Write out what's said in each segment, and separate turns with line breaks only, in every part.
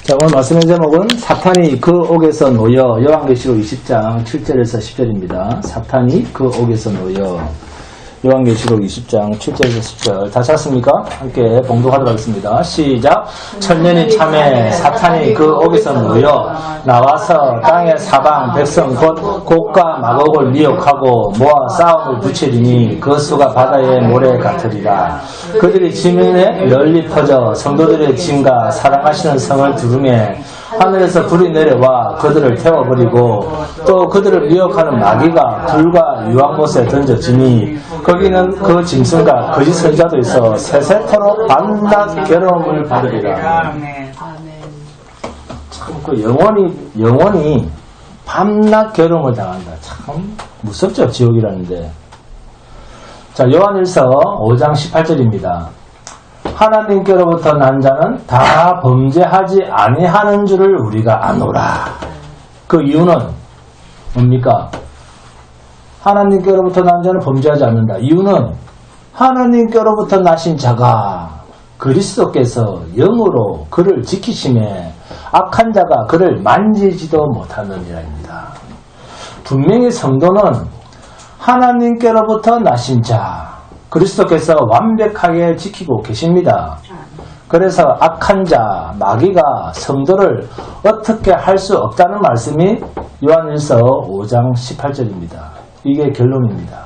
자, 오늘 말씀의 제목은 사탄이 그 옥에서 놓여. 요한계시록 20장 7절에서 10절입니다. 사탄이 그 옥에서 놓여. 요한계시록 20장 7절에서 10절. 다 찾았습니까? 함께 봉독하도록 하겠습니다. 시작. 천년이 참에 사탄이 그 옥에서 놓여 나와서 땅의 사방 백성 곧 곡과 마곡을 미혹하고 모아 싸움을 붙이리니 그 수가 바다의 모래 같으리라. 그들이 지면에 널리 퍼져 성도들의 짐과 사랑하시는 성을 두르매 하늘에서 불이 내려와 그들을 태워버리고 또 그들을 미혹하는 마귀가 불과 유황못에 던져지니 거기는 그 짐승과 거짓 선지자도 있어 세세토록 밤낮 괴로움을 받으리라. 참 그 영원히 밤낮 괴로움을 당한다. 참 무섭죠, 지옥이라는데. 자, 요한일서 5장 18절입니다. 하나님께로부터 난 자는 다 범죄하지 아니하는 줄을 우리가 아노라. 그 이유는 뭡니까? 하나님께로부터 난 자는 범죄하지 않는다. 이유는 하나님께로부터 나신 자가 그리스도께서 영으로 그를 지키심에 악한 자가 그를 만지지도 못하느니라입니다. 분명히 성도는 하나님께로부터 나신 자 그리스도께서 완벽하게 지키고 계십니다. 그래서 악한 자, 마귀가 성도를 어떻게 할 수 없다는 말씀이 요한일서 5장 18절입니다. 이게 결론입니다.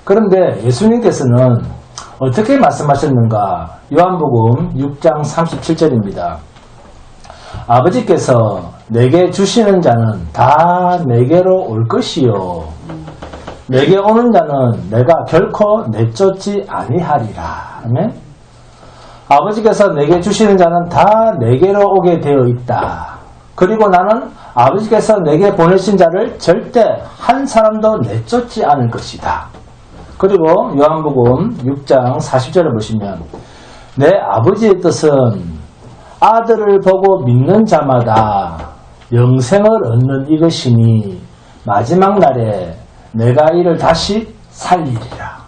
그런데 예수님께서는 어떻게 말씀하셨는가? 요한복음 6장 37절입니다. 아버지께서 내게 주시는 자는 다 내게로 올 것이요. 내게 오는 자는 내가 결코 내쫓지 아니하리라. 아멘? 아버지께서 내게 주시는 자는 다 내게로 오게 되어 있다. 그리고 나는 아버지께서 내게 보내신 자를 절대 한 사람도 내쫓지 않을 것이다. 그리고 요한복음 6장 40절을 보시면 내 아버지의 뜻은 아들을 보고 믿는 자마다 영생을 얻는 이것이니 마지막 날에 내가 이를 다시 살리리라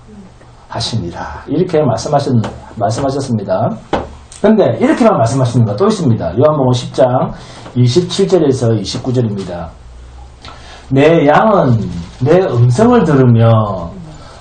하시니라. 이렇게 말씀하셨습니다. 그런데 이렇게만 말씀하시는 거 또 있습니다. 요한복음 10장 27절에서 29절입니다. 내 양은 내 음성을 들으며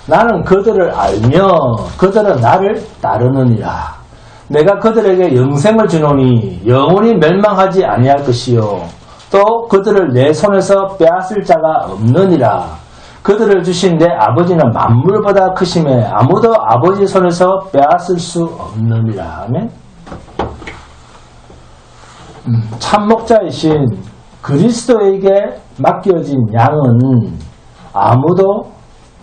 나는 그들을 알며 그들은 나를 따르느니라. 내가 그들에게 영생을 주노니 영원히 멸망하지 아니할 것이요 또 그들을 내 손에서 빼앗을 자가 없느니라. 그들을 주신 내 아버지는 만물보다 크심에 아무도 아버지 손에서 빼앗을 수 없느니라. 아멘. 참목자이신 그리스도에게 맡겨진 양은 아무도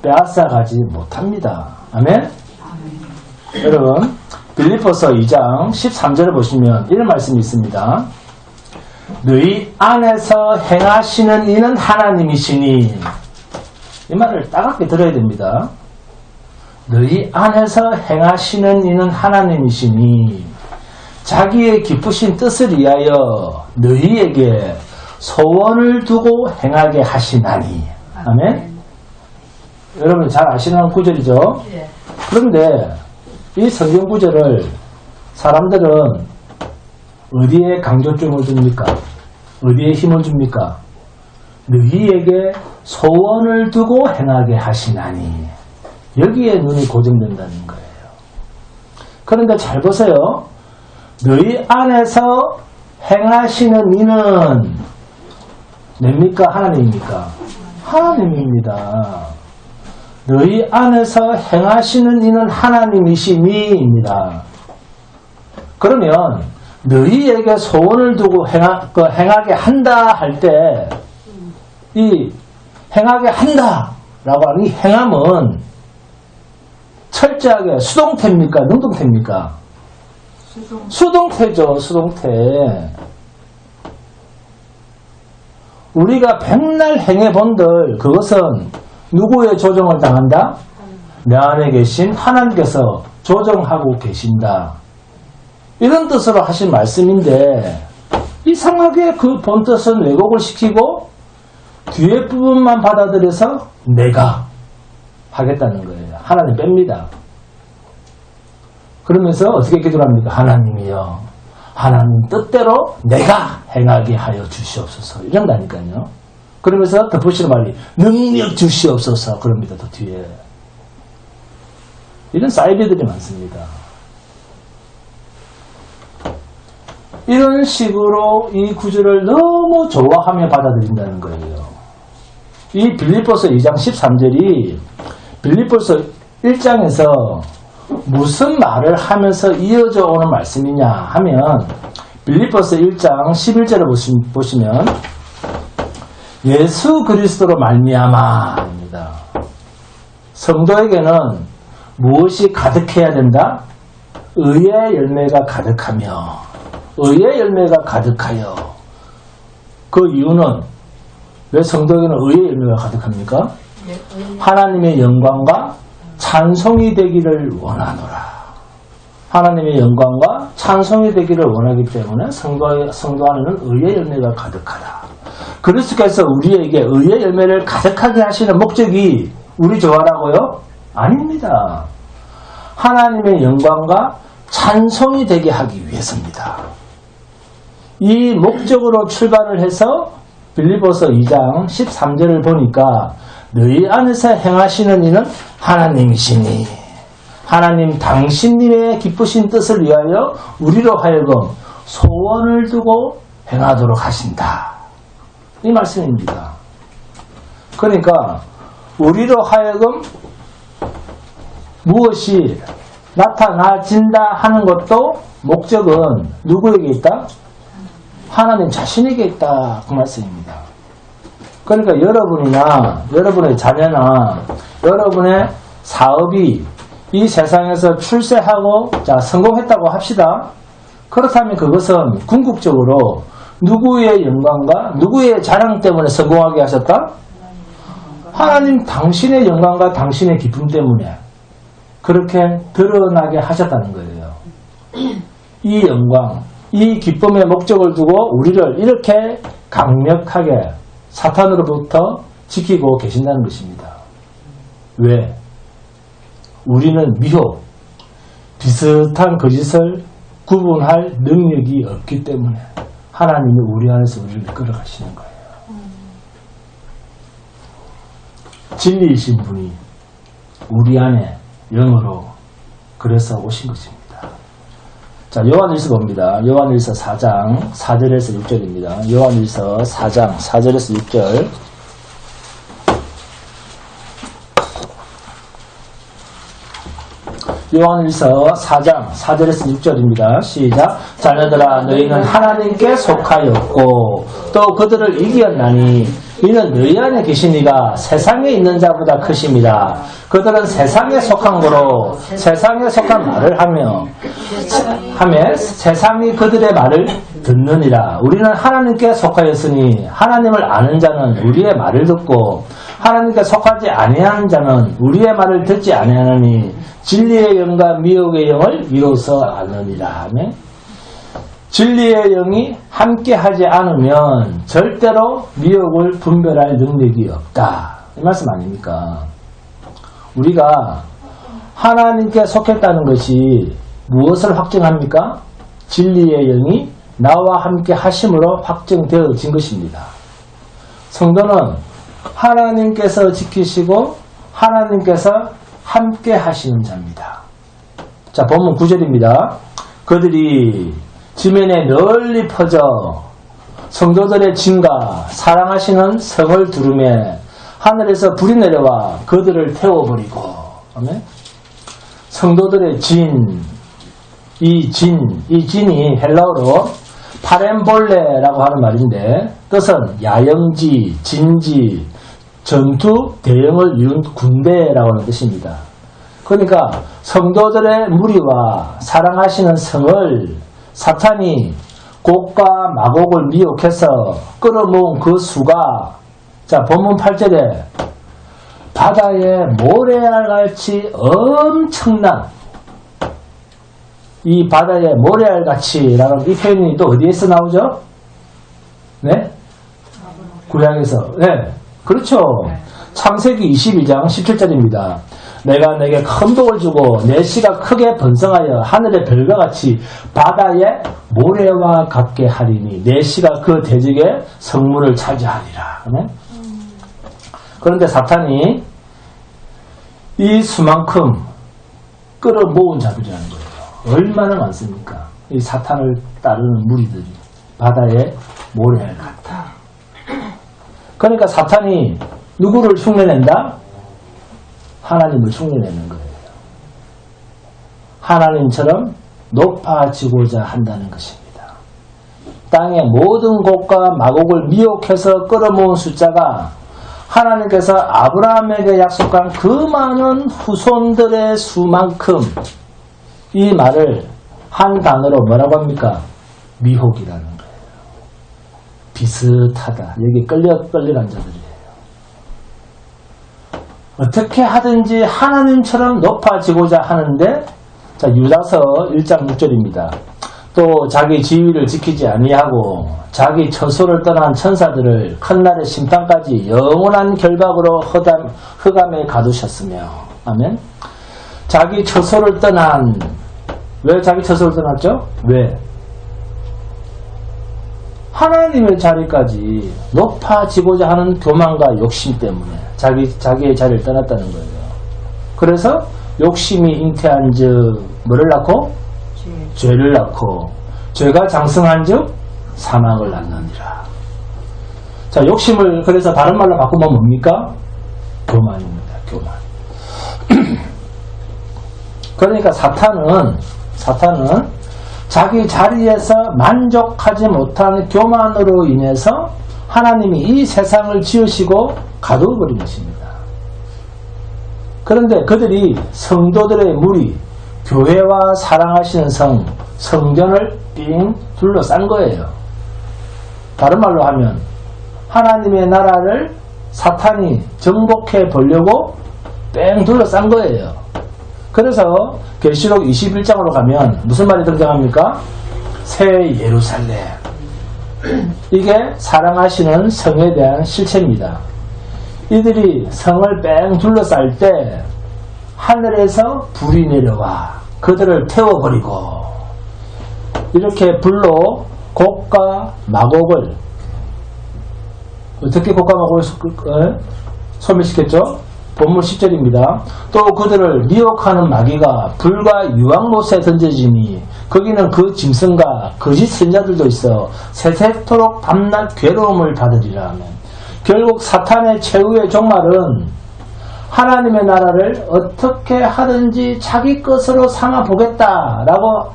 빼앗아가지 못합니다. 아멘. 여러분 빌립보서 2장 13절을 보시면 이런 말씀이 있습니다. 너희 안에서 행하시는 이는 하나님이시니. 이 말을 따갑게 들어야 됩니다. 너희 안에서 행하시는 이는 하나님이시니 자기의 기쁘신 뜻을 위하여 너희에게 소원을 두고 행하게 하시나니. 아멘. 여러분 잘 아시는 구절이죠. 그런데 이 성경 구절을 사람들은 어디에 강조점을 줍니까? 어디에 힘을 줍니까? 너희에게 소원을 두고 행하게 하시나니. 여기에 눈이 고정된다는 거예요. 그런데 잘 보세요. 너희 안에서 행하시는 이는 뭡니까? 하나님입니까? 하나님입니다. 너희 안에서 행하시는 이는 하나님이시니입니다. 그러면 너희에게 소원을 두고 행하게 한다 할 때 이 행하게 한다라고 하는 이 행함은 철저하게 수동태입니까? 능동태입니까? 수동태죠. 수동태. 우리가 백날 행해본들 그것은 누구의 조정을 당한다? 내 안에 계신 하나님께서 조정하고 계신다. 이런 뜻으로 하신 말씀인데 이상하게 그 본뜻은 왜곡을 시키고 뒤에 부분만 받아들여서 내가 하겠다는 거예요. 하나님 뺍니다. 그러면서 어떻게 기도합니까? 하나님이여 하나님 뜻대로 내가 행하게 하여 주시옵소서. 이런다니까요. 그러면서 덧붙이는 말이 능력 주시옵소서. 그럽니다. 또 뒤에. 이런 사이비들이 많습니다. 이런 식으로 이 구절을 너무 좋아하며 받아들인다는 거예요. 이 빌립보서 2장 13절이 빌립보서 1장에서 무슨 말을 하면서 이어져 오는 말씀이냐 하면 빌립보서 1장 11절을 보시면 예수 그리스도로 말미암아입니다. 성도에게는 무엇이 가득해야 된다? 의의 열매가 가득하며 의의 열매가 가득하여. 그 이유는 왜 성도에게는 의의 열매가 가득합니까? 하나님의 영광과 찬송이 되기를 원하노라. 하나님의 영광과 찬송이 되기를 원하기 때문에 성도 안에는 의의 열매가 가득하다. 그리스도께서 우리에게 의의 열매를 가득하게 하시는 목적이 우리 좋아라고요? 아닙니다. 하나님의 영광과 찬송이 되게 하기 위해서입니다. 이 목적으로 출발을 해서 빌립보서 2장 13절을 보니까 너희 안에서 행하시는 이는 하나님이시니 하나님 당신님의 기쁘신 뜻을 위하여 우리로 하여금 소원을 두고 행하도록 하신다. 이 말씀입니다. 그러니까 우리로 하여금 무엇이 나타나진다 하는 것도 목적은 누구에게 있다? 하나님 자신에게 있다. 그 말씀입니다. 그러니까 여러분이나 여러분의 자녀나 여러분의 사업이 이 세상에서 출세하고 성공했다고 합시다. 그렇다면 그것은 궁극적으로 누구의 영광과 누구의 자랑 때문에 성공하게 하셨다? 하나님 당신의 영광과 당신의 기쁨 때문에 그렇게 드러나게 하셨다는 거예요. 이 영광, 이 기쁨의 목적을 두고 우리를 이렇게 강력하게 사탄으로부터 지키고 계신다는 것입니다. 왜? 우리는 미혹, 비슷한 거짓을 구분할 능력이 없기 때문에 하나님이 우리 안에서 우리를 끌어가시는 거예요. 진리이신 분이 우리 안에 영으로 그래서 오신 것입니다. 자, 요한일서 봅니다. 요한일서 4장 4절에서 6절입니다. 요한일서 4장 4절에서 6절. 요한일서 4장 4절에서 6절입니다. 시작. 자녀들아 너희는 하나님께 속하였고 또 그들을 이기었나니 이는 너희 안에 계신 이가 세상에 있는 자보다 크심이라. 그들은 세상에 속한 거로 세상에 속한 말을 하며 세상이 그들의 말을 듣느니라. 우리는 하나님께 속하였으니 하나님을 아는 자는 우리의 말을 듣고 하나님께 속하지 아니하는 자는 우리의 말을 듣지 아니하느니 진리의 영과 미혹의 영을 이로써 아느니라. 진리의 영이 함께하지 않으면 절대로 미혹을 분별할 능력이 없다. 이 말씀 아닙니까? 우리가 하나님께 속했다는 것이 무엇을 확증합니까? 진리의 영이 나와 함께 하심으로 확정되어진 것입니다. 성도는 하나님께서 지키시고 하나님께서 함께 하시는 자입니다. 자, 본문 9절입니다. 그들이 지면에 널리 퍼져 성도들의 진과 사랑하시는 성을 두르매 하늘에서 불이 내려와 그들을 태워버리고. 아멘. 성도들의 이 진이 헬라어로 파렘볼레라고 하는 말인데 뜻은 야영지, 진지, 전투, 대형을 이룬 군대라고 하는 뜻입니다. 그러니까 성도들의 무리와 사랑하시는 성을 사탄이 곡과 마곡을 미혹해서 끌어모은 그 수가, 자, 본문 8절에 바다의 모래알같이 엄청난, 이 바다의 모래알같이라는 이 표현이 또 어디에서 나오죠? 네? 구약에서. 네. 그렇죠. 창세기 22장 17절입니다. 내가 내게 큰 복을 주고 내 씨가 크게 번성하여 하늘의 별과 같이 바다의 모래와 같게 하리니 내 씨가 그 대적의 성문을 차지하리라. 그런데 사탄이 이 수만큼 끌어모은 자들이라는 거예요. 얼마나 많습니까? 이 사탄을 따르는 무리들이 바다의 모래 같다. 그러니까 사탄이 누구를 흉내낸다? 하나님을 흉내내는 거예요. 하나님처럼 높아지고자 한다는 것입니다. 땅의 모든 곡과 마곡을 미혹해서 끌어모은 숫자가 하나님께서 아브라함에게 약속한 그 많은 후손들의 수만큼, 이 말을 한 단어로 뭐라고 합니까? 미혹이라는 거예요. 비슷하다. 여기 끌려간 자들이에요. 어떻게 하든지 하나님처럼 높아지고자 하는데, 자, 유다서 1장 6절입니다. 또 자기 지위를 지키지 아니하고 자기 처소를 떠난 천사들을 첫날의 심판까지 영원한 결박으로 흑암에 가두셨으며. 아멘. 자기 처소를 떠난, 왜 자기 처소를 떠났죠? 왜? 하나님의 자리까지 높아지고자 하는 교만과 욕심 때문에 자기의 자리를 떠났다는 거예요. 그래서 욕심이 잉태한 즉 뭐를 낳고? 죄를 낳고, 죄가 장성한 즉 사망을 낳느니라. 자, 욕심을 그래서 다른 말로 바꾸면 뭡니까? 교만입니다. 교만. 그러니까 사탄은 자기 자리에서 만족하지 못한 교만으로 인해서 하나님이 이 세상을 지으시고 가두어버린 것입니다. 그런데 그들이 성도들의 무리, 교회와 사랑하시는 성전을 삥 둘러싼 거예요. 다른 말로 하면 하나님의 나라를 사탄이 정복해 보려고 뺑 둘러싼 거예요. 그래서 계시록 21장으로 가면 무슨 말이 등장합니까? 새 예루살렘. 이게 사랑하시는 성에 대한 실체입니다. 이들이 성을 뺑 둘러쌀 때 하늘에서 불이 내려와 그들을 태워버리고, 이렇게 불로 곡과 마곡을, 어떻게 곡과 마곡을 소멸시켰죠? 본문 10절입니다. 또 그들을 미혹하는 마귀가 불과 유황못에 던져지니 거기는 그 짐승과 거짓 선자들도 있어 세세토록 밤낮 괴로움을 받으리라 하면, 결국 사탄의 최후의 종말은 하나님의 나라를 어떻게 하든지 자기 것으로 삼아보겠다라고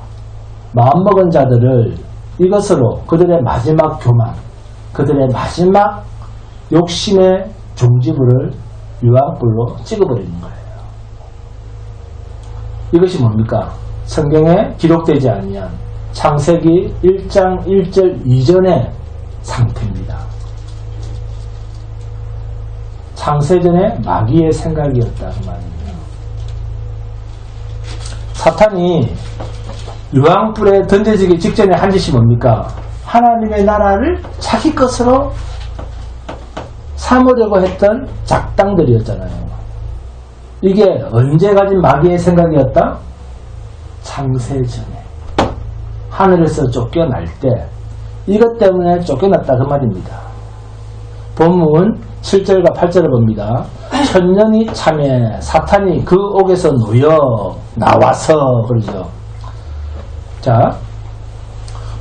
마음먹은 자들을 이것으로 그들의 마지막 교만, 그들의 마지막 욕심의 종지부를 유황불로 찍어버리는 거예요. 이것이 뭡니까? 성경에 기록되지 아니한 창세기 1장 1절 이전의 상태입니다. 창세전의 마귀의 생각이었다 그 말입니다. 사탄이 유황불에 던져지기 직전에 한 짓이 뭡니까? 하나님의 나라를 자기 것으로 삼으려고 했던 작당들이었잖아요. 이게 언제 가진 마귀의 생각이었다? 창세전에 하늘에서 쫓겨날 때 이것 때문에 쫓겨났다 그 말입니다. 본문 7절과 8절을 봅니다. 천년이 참에 사탄이 그 옥에서 놓여 나와서, 그러죠. 자,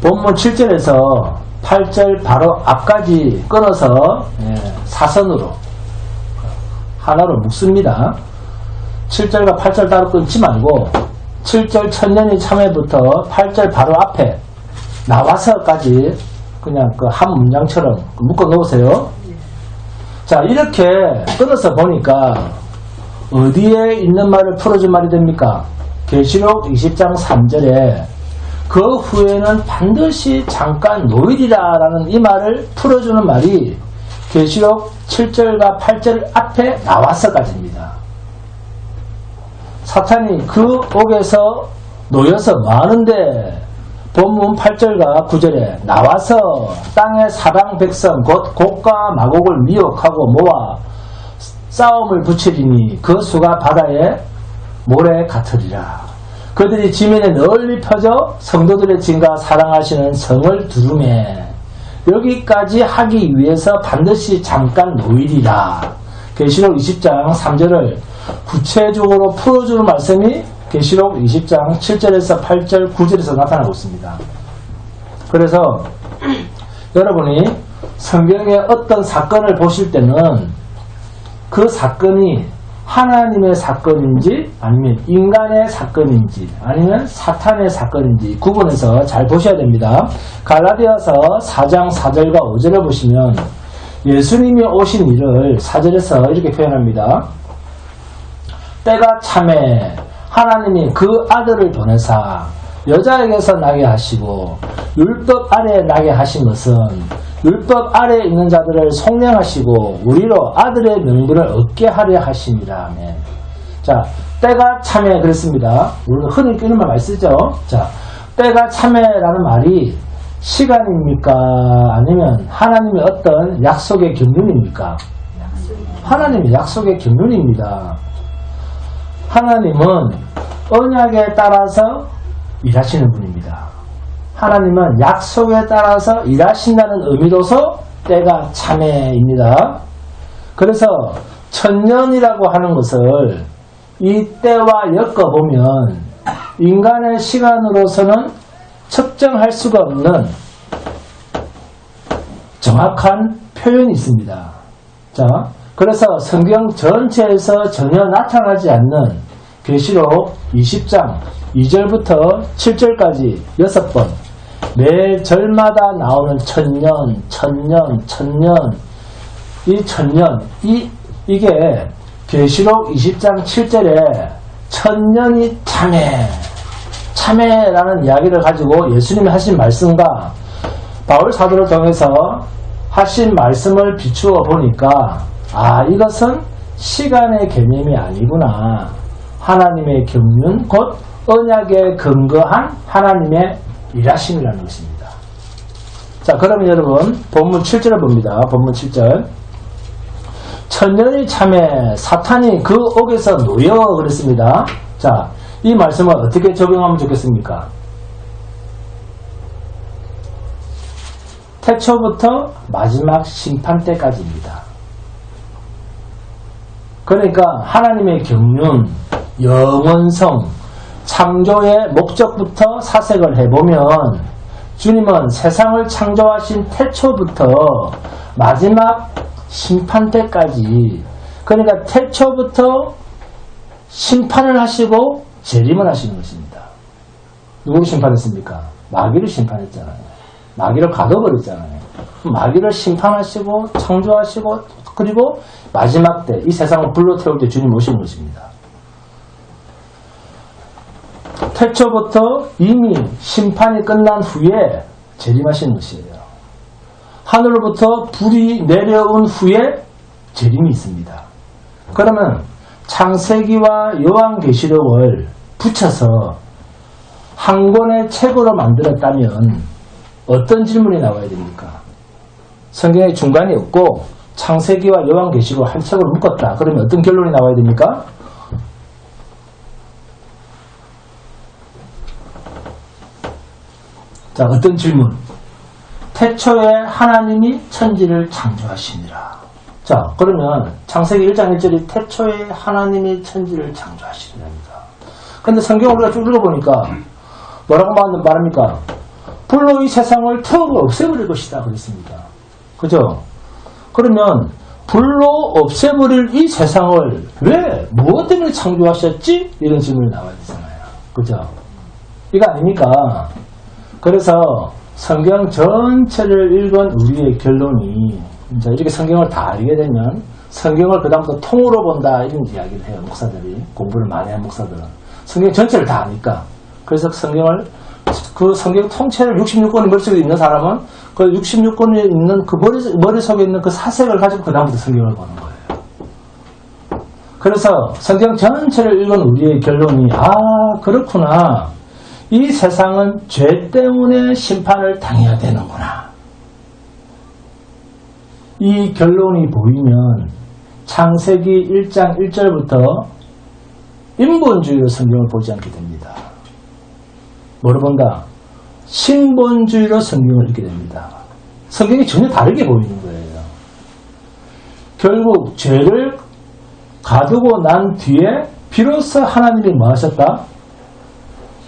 본문 7절에서 8절 바로 앞까지 끊어서 사선으로 하나로 묶습니다. 7절과 8절 따로 끊지 말고 7절 천년이 참에부터 8절 바로 앞에 나와서까지 그냥 그 한 문장처럼 묶어 놓으세요. 자, 이렇게 끊어서 보니까 어디에 있는 말을 풀어준 말이 됩니까? 계시록 20장 3절에 그 후에는 반드시 잠깐 노일이라라는 이 말을 풀어주는 말이 계시록 7절과 8절 앞에 나와서까지입니다. 사탄이 그 옥에서 놓여서 뭐하는데 본문 8절과 9절에 나와서 땅의 사방 백성 곧 곡과 마곡을 미혹하고 모아 싸움을 붙이리니 그 수가 바다의 모래 같으리라. 그들이 지면에 널리 펴져 성도들의 증가 사랑하시는 성을 두루매. 여기까지 하기 위해서 반드시 잠깐 놓이리라. 계시록 20장 3절을 구체적으로 풀어주는 말씀이 계시록 20장 7절에서 8절 9절에서 나타나고 있습니다. 그래서 여러분이 성경의 어떤 사건을 보실 때는 그 사건이 하나님의 사건인지 아니면 인간의 사건인지 아니면 사탄의 사건인지 구분해서 잘 보셔야 됩니다. 갈라디아서 4장 4절과 5절을 보시면 예수님이 오신 일을 4절에서 이렇게 표현합니다. 때가 참에 하나님이 그 아들을 보내사 여자에게서 나게 하시고 율법 아래에 나게 하신 것은 율법 아래에 있는 자들을 속량하시고 우리로 아들의 명분을 얻게 하려 하심이라. 아멘. 자, 때가 참에 그랬습니다. 우리가 흔히 끼는 말 많이 쓰죠. 자, 때가 참에라는 말이 시간입니까? 아니면 하나님의 어떤 약속의 경륜입니까? 하나님의 약속의 경륜입니다. 하나님은 언약에 따라서 일하시는 분입니다. 하나님은 약속에 따라서 일하신다는 의미로서 때가 참에입니다. 그래서 천년이라고 하는 것을 이 때와 엮어보면 인간의 시간으로서는 측정할 수가 없는 정확한 표현이 있습니다. 자, 그래서 성경 전체에서 전혀 나타나지 않는 계시록 20장 2절부터 7절까지 6번 매 절마다 나오는 천년, 이 천년, 이게 계시록 20장 7절에 천년이 참회라는 이야기를 가지고 예수님이 하신 말씀과 바울 사도를 통해서 하신 말씀을 비추어 보니까 이것은 시간의 개념이 아니구나. 하나님의 경륜 곧 언약에 근거한 하나님의 일하심이라는 것입니다. 자, 그러면 여러분 본문 7절을 봅니다. 본문 7절. 천년이 참에 사탄이 그 옥에서 놓여 그랬습니다. 자, 이 말씀을 어떻게 적용하면 좋겠습니까? 태초부터 마지막 심판 때까지입니다. 그러니까 하나님의 경륜, 영원성, 창조의 목적부터 사색을 해보면 주님은 세상을 창조하신 태초부터 마지막 심판 때까지, 그러니까 태초부터 심판을 하시고 재림을 하시는 것입니다. 누구를 심판했습니까? 마귀를 심판했잖아요. 마귀를 가둬버렸잖아요. 마귀를 심판하시고 창조하시고 그리고 마지막 때 이 세상을 불러 태울 때 주님 오시는 것입니다. 태초부터 이미 심판이 끝난 후에 재림하시는 것이에요. 하늘로부터 불이 내려온 후에 재림이 있습니다. 그러면 창세기와 요한계시록을 붙여서 한 권의 책으로 만들었다면 어떤 질문이 나와야 됩니까? 성경의 중간이 없고 창세기와 요한계시록 한 책으로 묶었다. 그러면 어떤 결론이 나와야 됩니까? 자, 어떤 질문? 태초에 하나님이 천지를 창조하시니라. 자, 그러면 창세기 1장 1절이 태초에 하나님이 천지를 창조하시니라입니다. 그런데 성경을 우리가 쭉 읽어보니까 뭐라고 말합니까? 불로 이 세상을 태우고 없애버릴 것이다 그랬습니다. 그죠? 그러면 불로 없애버릴 이 세상을 왜 무엇 때문에 창조하셨지? 이런 질문이 나와야 되잖아요. 그죠? 이거 아닙니까? 그래서 성경 전체를 읽은 우리의 결론이 이제 이렇게 성경을 다 알게 되면 성경을 그다음부터 통으로 본다 이런 이야기를 해요. 목사들이 공부를 많이 한 목사들은 성경 전체를 다 아니까. 그래서 성경을 그 성경 통째를 66권의 머릿속에 있는 사람은 그 66권에 있는 그 머릿속에 있는 그 사색을 가지고 그다음부터 성경을 보는 거예요. 그래서 성경 전체를 읽은 우리의 결론이 그렇구나. 이 세상은 죄 때문에 심판을 당해야 되는구나. 이 결론이 보이면 창세기 1장 1절부터 인본주의로 성경을 보지 않게 됩니다. 뭐로 본다? 신본주의로 성경을 읽게 됩니다. 성경이 전혀 다르게 보이는 거예요. 결국 죄를 가두고 난 뒤에 비로소 하나님이 뭐 하셨다?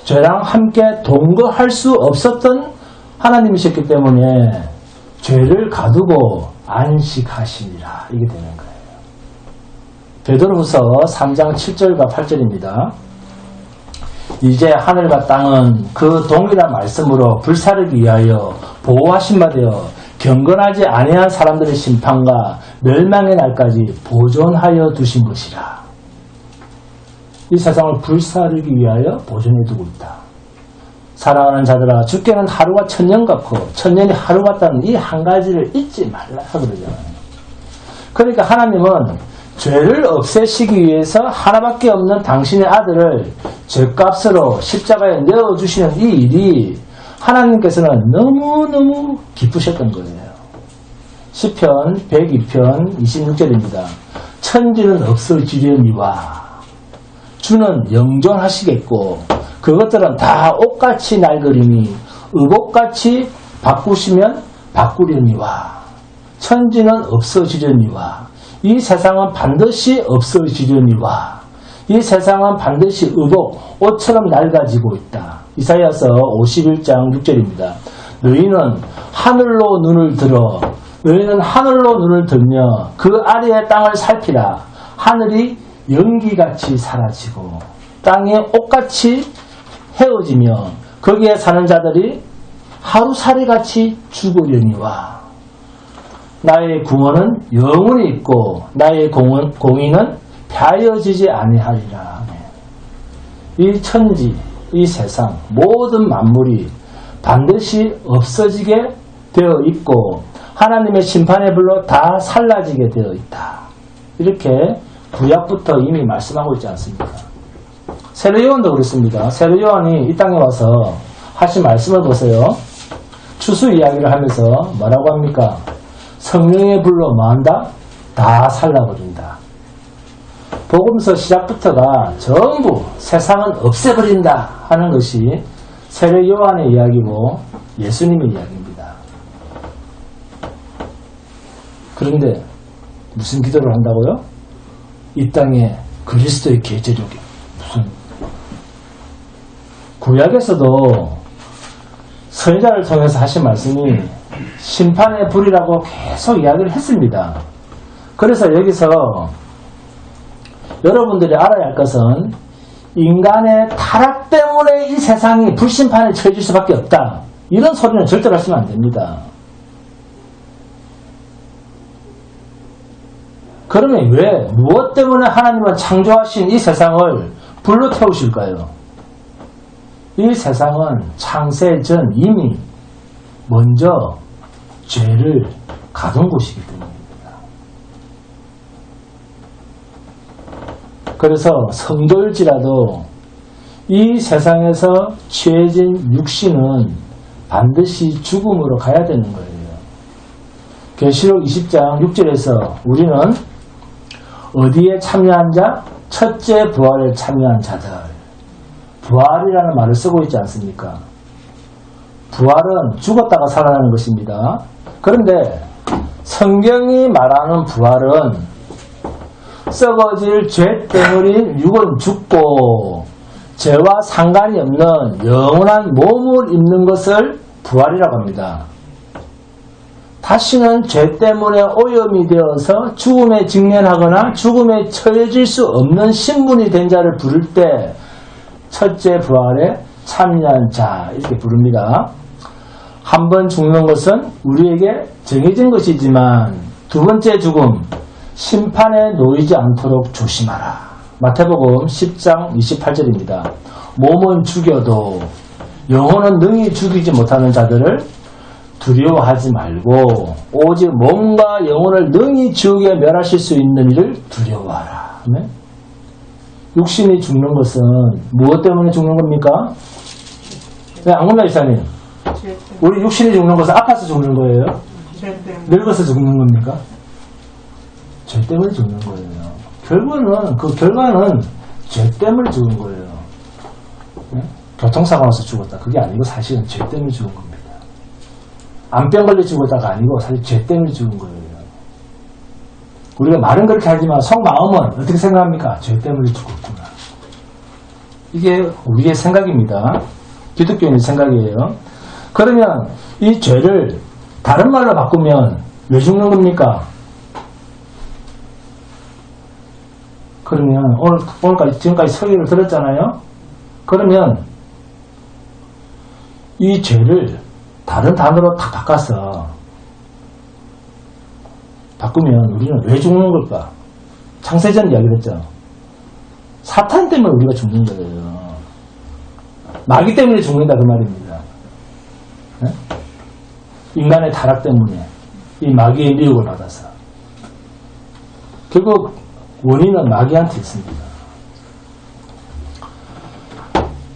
죄랑 함께 동거할 수 없었던 하나님이셨기 때문에 죄를 가두고 안식하시니라. 이게 되는 거예요. 베드로후서 3장 7절과 8절입니다. 이제 하늘과 땅은 그 동일한 말씀으로 불사르기 위하여 보호하신 바 되어 경건하지 아니한 사람들의 심판과 멸망의 날까지 보존하여 두신 것이라. 이 세상을 불사르기 위하여 보존해 두고 있다. 사랑하는 자들아, 주께는 하루가 천년 같고 천년이 하루 같다는 이 한 가지를 잊지 말라 그러잖아요. 그러니까 하나님은 죄를 없애시기 위해서 하나밖에 없는 당신의 아들을 죄값으로 십자가에 내어주시는 이 일이 하나님께서는 너무너무 기쁘셨던 거예요. 시편 102편 26절입니다. 천지는 없어지려니와 주는 영존하시겠고 그것들은 다 옷같이 낡으리니 의복같이 바꾸시면 바꾸려니와 천지는 없어지려니와 이 세상은 반드시 없어지려니와 이 세상은 반드시 의복, 옷처럼 낡아지고 있다. 이사야서 51장 6절입니다. 너희는 하늘로 눈을 들어 너희는 하늘로 눈을 들며 그 아래의 땅을 살피라. 하늘이 연기같이 사라지고 땅이 옷같이 헤어지며 거기에 사는 자들이 하루살이같이 죽으려니와 나의 구원은 영원히 있고 나의 공의는 폐하여지지 아니하리라. 이 천지, 이 세상 모든 만물이 반드시 없어지게 되어 있고 하나님의 심판의 불로 다 살라지게 되어 있다. 이렇게 구약부터 이미 말씀하고 있지 않습니까? 세례 요한도 그렇습니다. 세례 요한이 이 땅에 와서 하신 말씀을 보세요. 추수 이야기를 하면서 뭐라고 합니까? 성령의 불로 뭐한다? 다 살라버린다. 복음서 시작부터가 전부 세상은 없애버린다 하는 것이 세례 요한의 이야기고 예수님의 이야기입니다. 그런데 무슨 기도를 한다고요? 이 땅에 그리스도의 계제력이 무슨 구약에서도 선지자를 통해서 하신 말씀이 심판의 불이라고 계속 이야기를 했습니다. 그래서 여기서 여러분들이 알아야 할 것은 인간의 타락 때문에 이 세상이 불심판에 처해질 수밖에 없다. 이런 소리는 절대로 하시면 안 됩니다. 그러면 왜, 무엇 때문에 하나님은 창조하신 이 세상을 불로 태우실까요? 이 세상은 창세 전 이미 먼저 죄를 가둔 곳이기 때문입니다. 그래서 성도일지라도 이 세상에서 취해진 육신은 반드시 죽음으로 가야 되는 거예요. 계시록 20장 6절에서 우리는 어디에 참여한 자? 첫째 부활에 참여한 자들. 부활이라는 말을 쓰고 있지 않습니까? 부활은 죽었다가 살아나는 것입니다. 그런데 성경이 말하는 부활은 썩어질 죄 때문인 육은 죽고 죄와 상관이 없는 영원한 몸을 입는 것을 부활이라고 합니다. 다시는 죄 때문에 오염이 되어서 죽음에 직면하거나 죽음에 처해질 수 없는 신분이 된 자를 부를 때 첫째 부활에 참여한 자 이렇게 부릅니다. 한 번 죽는 것은 우리에게 정해진 것이지만 두 번째 죽음 심판에 놓이지 않도록 조심하라. 마태복음 10장 28절입니다. 몸은 죽여도 영혼은 능히 죽이지 못하는 자들을 두려워하지 말고 오직 몸과 영혼을 능히 지옥에 멸하실 수 있는 이를 두려워하라. 네? 육신이 죽는 것은 무엇 때문에 죽는 겁니까? 네, 안금나 이사님. 우리 육신이 죽는 것은 아파서 죽는 거예요? 늙어서 죽는 겁니까? 죄 때문에 죽는 거예요. 결국은 그 결과는 죄 때문에 죽은 거예요. 네? 교통사고 나서 죽었다. 그게 아니고 사실은 죄 때문에 죽은 겁니다. 암병 걸려 죽었다가 아니고 사실 죄 때문에 죽은 거예요. 우리가 말은 그렇게 하지만 속마음은 어떻게 생각합니까? 죄 때문에 죽었구나. 이게 우리의 생각입니다. 기독교인의 생각이에요. 그러면 이 죄를 다른 말로 바꾸면 왜 죽는 겁니까? 그러면 오늘까지 지금까지 설교를 들었잖아요. 그러면 이 죄를 다른 단어로 다 바꾸면 우리는 왜 죽는 걸까? 창세전 이야기를 했죠. 사탄 때문에 우리가 죽는 거예요. 마귀 때문에 죽는다 그 말입니다. 네? 인간의 타락 때문에 이 마귀의 미혹을 받아서 결국 원인은 마귀한테 있습니다.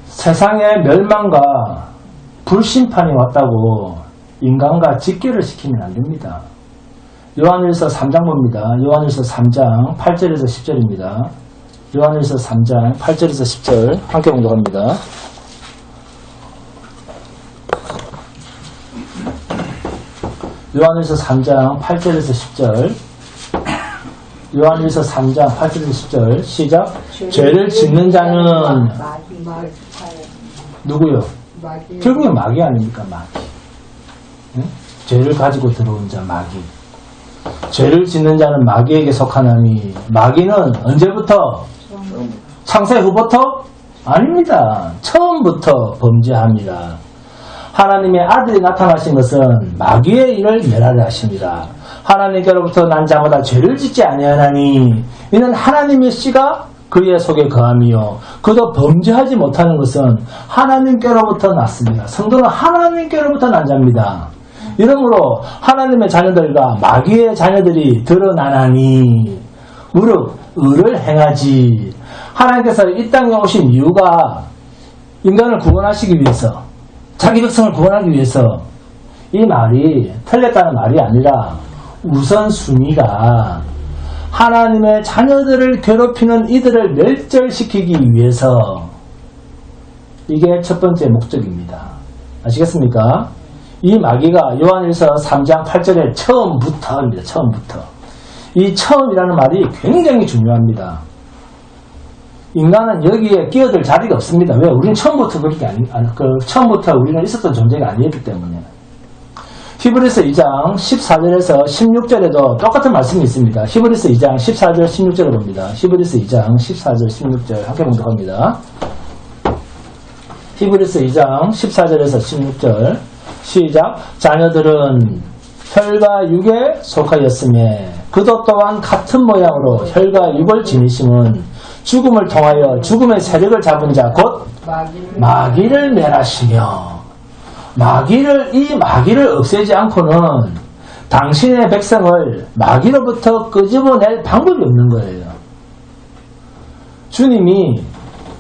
세상의 멸망과 불심판이 왔다고 인간과 직결을 시키면 안 됩니다. 요한일서 3장 봅니다. 요한일서 3장 8절에서 10절입니다. 요한일서 3장 8절에서 10절 함께 공독합니다. 요한일서 3장 8절에서 10절 요한일서 3장 8절에서 10절 시작. 죄를 짓는 자는 누구요? 결국엔 마귀 아닙니까? 마귀. 응? 죄를 가지고 들어온 자 마귀. 죄를 짓는 자는 마귀에게 속하나니 마귀는 언제부터? 창세 후부터? 아닙니다. 처음부터 범죄합니다. 하나님의 아들이 나타나신 것은 마귀의 일을 멸하려 하십니다. 하나님께로부터 난 자마다 죄를 짓지 아니하나니 이는 하나님의 씨가 그의 속에 거함이요 그도 범죄하지 못하는 것은 하나님께로부터 났습니다. 성도는 하나님께로부터 난 자입니다. 이러므로 하나님의 자녀들과 마귀의 자녀들이 드러나나니 무릇 의를 행하지. 하나님께서 이 땅에 오신 이유가 인간을 구원하시기 위해서 자기 백성을 구원하기 위해서 이 말이 틀렸다는 말이 아니라 우선순위가 하나님의 자녀들을 괴롭히는 이들을 멸절시키기 위해서 이게 첫 번째 목적입니다. 아시겠습니까? 이 마귀가 요한일서 3장 8절에 처음부터입니다. 처음부터. 이 처음이라는 말이 굉장히 중요합니다. 인간은 여기에 끼어들 자리가 없습니다. 왜? 우리는 처음부터 그렇게 처음부터 우리는 있었던 존재가 아니었기 때문에. 히브리서 2장 14절에서 16절에도 똑같은 말씀이 있습니다. 히브리서 2장 14절 16절을 봅니다. 히브리서 2장 14절 16절 함께 공독합니다. 히브리서 2장 14절에서 16절 시작. 자녀들은 혈과 육에 속하였으며 그도 또한 같은 모양으로 혈과 육을 지니심은 죽음을 통하여 죽음의 세력을 잡은 자 곧 마귀를 멸하시며 이 마귀를 없애지 않고는 당신의 백성을 마귀로부터 끄집어낼 방법이 없는 거예요. 주님이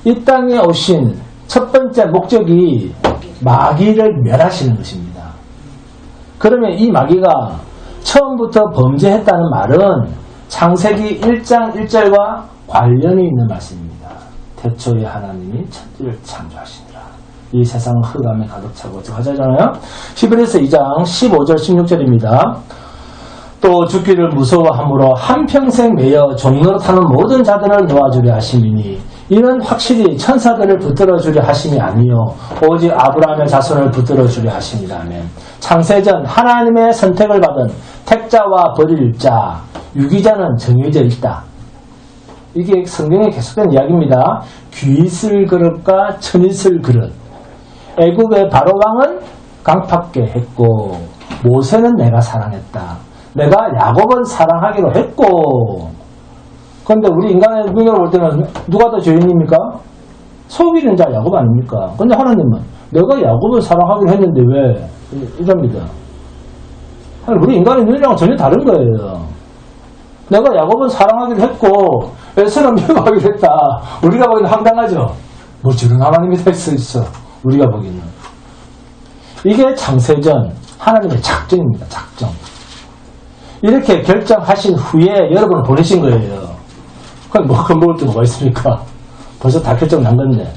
이 땅에 오신 첫 번째 목적이 마귀를 멸하시는 것입니다. 그러면 이 마귀가 처음부터 범죄했다는 말은 창세기 1장 1절과 관련이 있는 말씀입니다. 태초에 하나님이 천지를 창조하시니라. 이 세상은 흑암에 가득 차고 하잖아요. 히브리서 2장 15절 16절입니다. 또 죽기를 무서워함으로 한평생 매여 종로로 타는 모든 자들을 놓아주려 하심이니 이는 확실히 천사들을 붙들어 주려 하심이 아니요 오직 아브라함의 자손을 붙들어 주려 하심이라면 창세전 하나님의 선택을 받은 택자와 버릴 자 유기자는 정해져 있다. 이게 성경에 계속된 이야기입니다. 귀있을 그릇과 천있을 그릇. 애국의 바로왕은 강팍게 했고 모세는 내가 사랑했다. 내가 야곱은 사랑하기로 했고. 그런데 우리 인간의 눈으로 볼 때는 누가 더 죄인입니까? 속이는 자 야곱 아닙니까? 근데 하나님은 내가 야곱을 사랑하기로 했는데 왜? 이럽니다. 우리 인간의 눈이랑은 전혀 다른 거예요. 내가 야곱은 사랑하기로 했고 에서는 미워하기로 했다. 우리가 보기에는 황당하죠. 뭐 저런 하나님이 될 수 있어. 우리가 보기에는. 이게 창세전 하나님의 작정입니다. 작정. 이렇게 결정하신 후에 여러분을 보내신 거예요. 그럼 먹을 게 뭐가 있습니까? 벌써 다 결정 난 건데.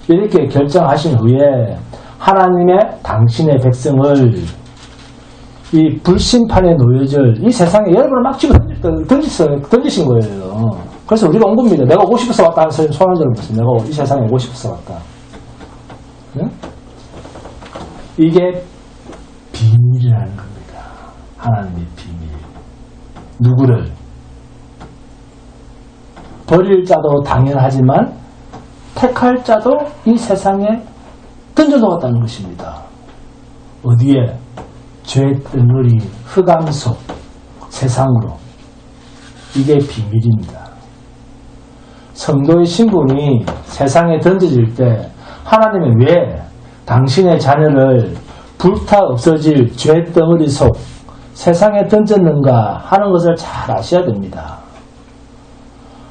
이렇게 결정하신 후에 하나님의 당신의 백성을 이 불심판에 놓여질 이 세상에 여러분을 막 집어 던지신 거예요. 그래서 우리가 온 겁니다. 내가 오고 싶어서 왔다 하는 손 한번 들어보세요. 내가 이 세상에 오고 싶어서 왔다. 네? 이게 비밀이라는 겁니다. 하나님의 비밀. 누구를? 버릴 자도 당연하지만 택할 자도 이 세상에 던져놓았다는 것입니다. 어디에? 죄 덩어리, 흑암 속 세상으로. 이게 비밀입니다. 성도의 신분이 세상에 던져질 때 하나님은 왜 당신의 자녀를 불타 없어질 죄 덩어리 속 세상에 던졌는가 하는 것을 잘 아셔야 됩니다.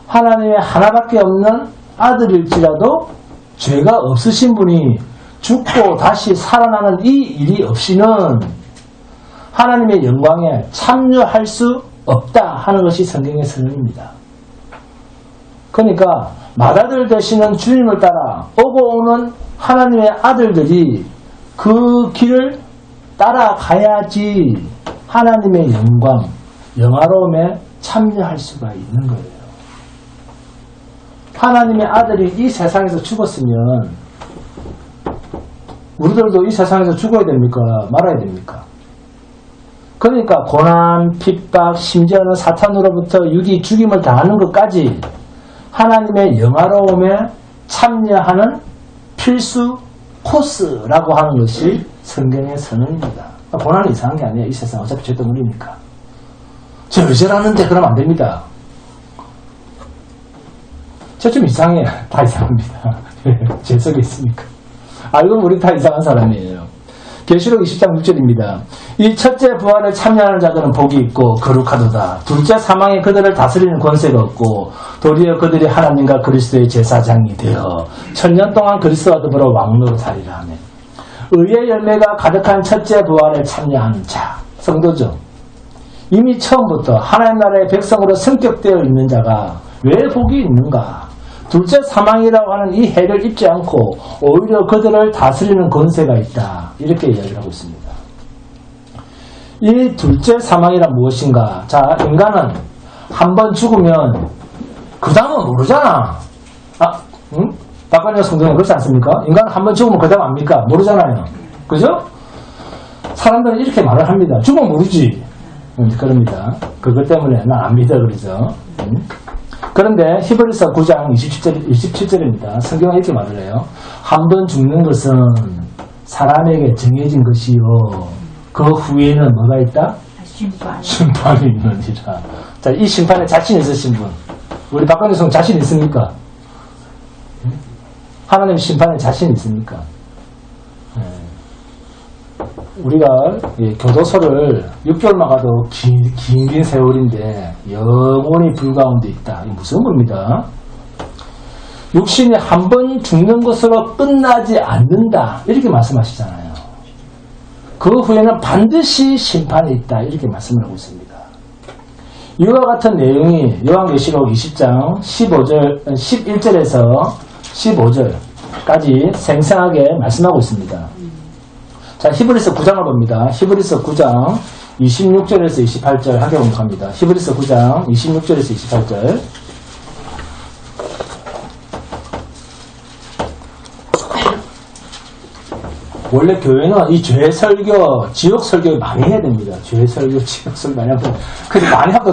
하나님의 하나밖에 없는 아들일지라도 죄가 없으신 분이 죽고 다시 살아나는 이 일이 없이는 하나님의 영광에 참여할 수 없다 하는 것이 성경의 선언입니다. 그러니까 맏아들 되시는 주님을 따라 오고 오는 하나님의 아들들이 그 길을 따라가야지 하나님의 영광, 영화로움에 참여할 수가 있는 거예요. 하나님의 아들이 이 세상에서 죽었으면 우리들도 이 세상에서 죽어야 됩니까? 말아야 됩니까? 그러니까 고난, 핍박, 심지어는 사탄으로부터 육이 죽임을 당하는 것까지 하나님의 영화로움에 참여하는 필수 코스라고 하는 것이 성경의 선언입니다. 고난이 이상한 게 아니에요. 이 세상 어차피 죄덩어리니까. 저 여죄라는데 그러면 안 됩니다. 저 좀 이상해. 다 이상합니다. 죄 속에 있으니까. 알고 보면 우리 다 이상한 사람이에요. 계시록 20장 6절입니다. 이 첫째 부활을 참여하는 자들은 복이 있고 거룩하도다. 둘째 사망에 그들을 다스리는 권세가 없고 도리어 그들이 하나님과 그리스도의 제사장이 되어 천년 동안 그리스도와 더불어 왕노릇하리라 하네. 의의 열매가 가득한 첫째 부활에 참여하는 자, 성도죠. 이미 처음부터 하나님 나라의 백성으로 성격되어 있는 자가 왜 복이 있는가? 둘째 사망이라고 하는 이 해를 입지 않고 오히려 그들을 다스리는 권세가 있다. 이렇게 이야기를 하고 있습니다. 이 둘째 사망이란 무엇인가? 자, 인간은 한번 죽으면 그 다음은 모르잖아. 박관영 성도님 그렇지 않습니까? 인간은 한번 죽으면 그 다음 압니까? 모르잖아요. 그죠? 사람들은 이렇게 말을 합니다. 죽으면 모르지. 그럽니다. 그것 때문에 난 안 믿어 그러죠. 그런데 히브리서 9장 27절입니다. 성경은 이렇게 말을 해요. 한 번 죽는 것은 사람에게 정해진 것이요. 그 후에는 뭐가 있다? 심판이 있느니라. 자, 이 심판에 자신 있으신 분. 우리 박관영 성 자신 있습니까? 하나님 심판에 자신 있습니까? 우리가 교도소를 6개월만 가도 긴 세월인데 영원히 불 가운데 있다. 이게 무서운 겁니다. 육신이 한 번 죽는 것으로 끝나지 않는다. 이렇게 말씀하시잖아요. 그 후에는 반드시 심판이 있다. 이렇게 말씀을 하고 있습니다. 이와 같은 내용이 요한계시록 20장 11절에서 15절까지 생생하게 말씀하고 있습니다. 자, 히브리서 9장을 봅니다. 히브리서 9장 26절에서 28절 하게 공부합니다. 히브리서 9장 26절에서 28절. 원래 교회는 이 죄 설교, 지옥 설교 많이 해야 됩니다. 죄 설교, 지옥 설교 많이 하고. 근데 많이 하고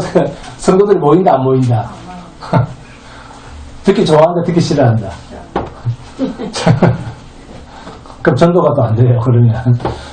성도들이 모인다, 안 모인다? 듣기 좋아한다, 듣기 싫어한다. 그럼 전도가 또 안 돼요, 그러면.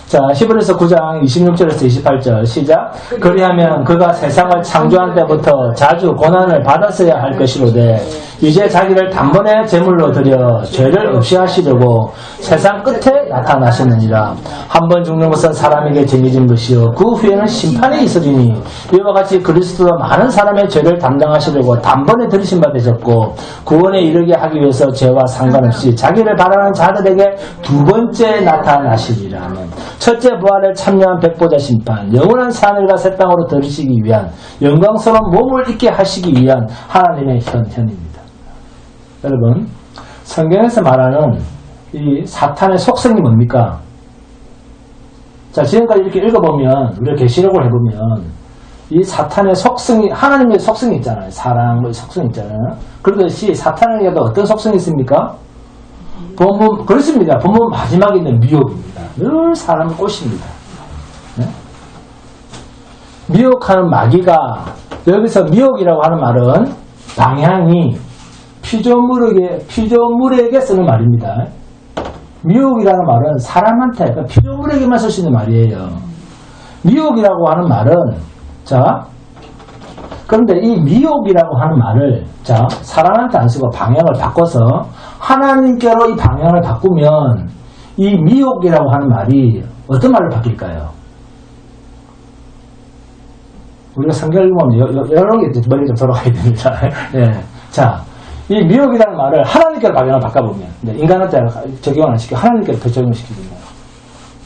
자, 히브리서 9장 26절에서 28절 시작. 그리하면 그가 세상을 창조한 때부터 자주 고난을 받았어야 할 것이로되 이제 자기를 단번에 제물로 드려 죄를 없이 하시려고 세상 끝에 나타나셨느니라. 한 번 죽는 것은 사람에게 정해진 것이요 그 후에는 심판이 있으리니 이와 같이 그리스도가 많은 사람의 죄를 담당하시려고 단번에 들으신 바 되셨고 구원에 이르게 하기 위해서 죄와 상관없이 자기를 바라는 자들에게 두 번째 나타나시리라 하면 첫째 부활에 참여한 백보자 심판, 영원한 하늘과 새 땅으로 들으시기 위한 영광스러운 몸을 있게 하시기 위한 하나님의 현현입니다. 여러분, 성경에서 말하는 이 사탄의 속성이 뭡니까? 자, 지금까지 이렇게 읽어보면, 우리가 계시록을 해보면, 이 사탄의 속성이, 하나님의 속성이 있잖아요. 사랑, 뭐 속성이 있잖아요. 그러듯이 사탄에게도 어떤 속성이 있습니까? 본문, 그렇습니다. 본문 마지막에 있는 미혹입니다. 늘 사람을 꼬십니다. 네? 미혹하는 마귀가, 여기서 미혹이라고 하는 말은 방향이 피조물에게 쓰는 말입니다. 미혹이라는 말은 사람한테, 그러니까 피조물에게만 쓸 수 있는 말이에요. 미혹이라고 하는 말은, 자, 그런데 이 미혹이라고 하는 말을, 자, 사람한테 안 쓰고 방향을 바꿔서 하나님께로 이 방향을 바꾸면 이 미혹이라고 하는 말이 어떤 말로 바뀔까요? 우리가 성경을 읽으면 여러 개 머리 좀 돌아가야 됩니다. 네. 자, 이 미혹이라는 말을 하나님께로 방향을 바꿔보면, 인간한테 적용을 안 시키고 하나님께로 적용을 시키면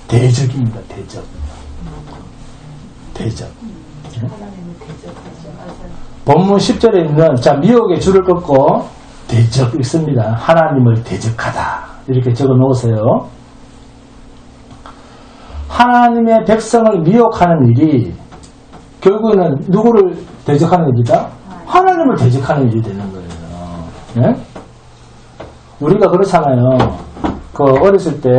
대적입니다. 대적. 대적. 네? 본문 10절에 있는, 자, 미혹의 줄을 끊고 대적 읽습니다. 하나님을 대적하다. 이렇게 적어 놓으세요. 하나님의 백성을 미혹하는 일이 결국에는 누구를 대적하는 일이다? 하나님을 대적하는 일이 되는 거예요. 네? 우리가 그렇잖아요. 그 어렸을 때,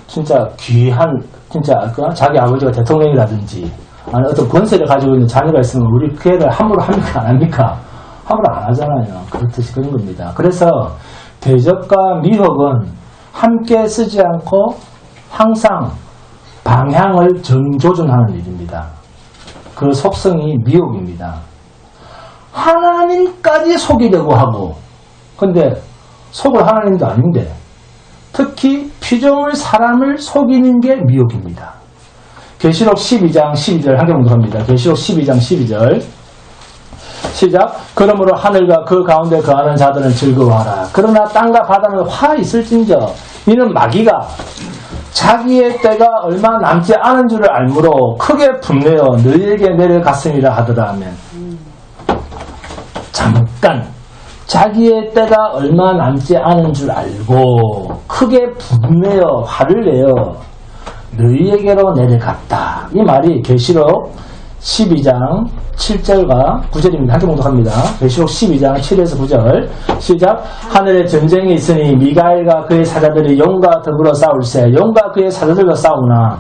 진짜 귀한, 진짜 자기 아버지가 대통령이라든지, 아니 어떤 권세를 가지고 있는 자녀가 있으면 우리 그 애를 함부로 합니까? 안 합니까? 함부로 안 하잖아요. 그렇듯이 그런 겁니다. 그래서 대적과 미혹은 함께 쓰지 않고 항상 방향을 정조준하는 일입니다. 그 속성이 미혹입니다. 하나님까지 속이려고 하고, 근데 속을 하나님도 아닌데, 특히 피조물 사람을 속이는 게 미혹입니다. 계시록 12장 12절 한 경 합니다. 계시록 12장 12절 시작. 그러므로 하늘과 그 가운데 거하는 자들은 즐거워하라. 그러나 땅과 바다는 화 있을진저 이는 마귀가 자기의 때가 얼마 남지 않은 줄을 알므로 크게 분내어 너희에게 내려갔음이라 하더라 하면, 잠깐 자기의 때가 얼마 남지 않은 줄 알고 크게 분내어 화를 내어 너희에게로 내려갔다. 이 말이 계시록 12장 7절과 9절입니다. 함께 봉독합니다. 계시록 12장 7에서 9절 시작. 하늘에 전쟁이 있으니 미가엘과 그의 사자들이 용과 더불어 싸울세. 용과 그의 사자들과 싸우나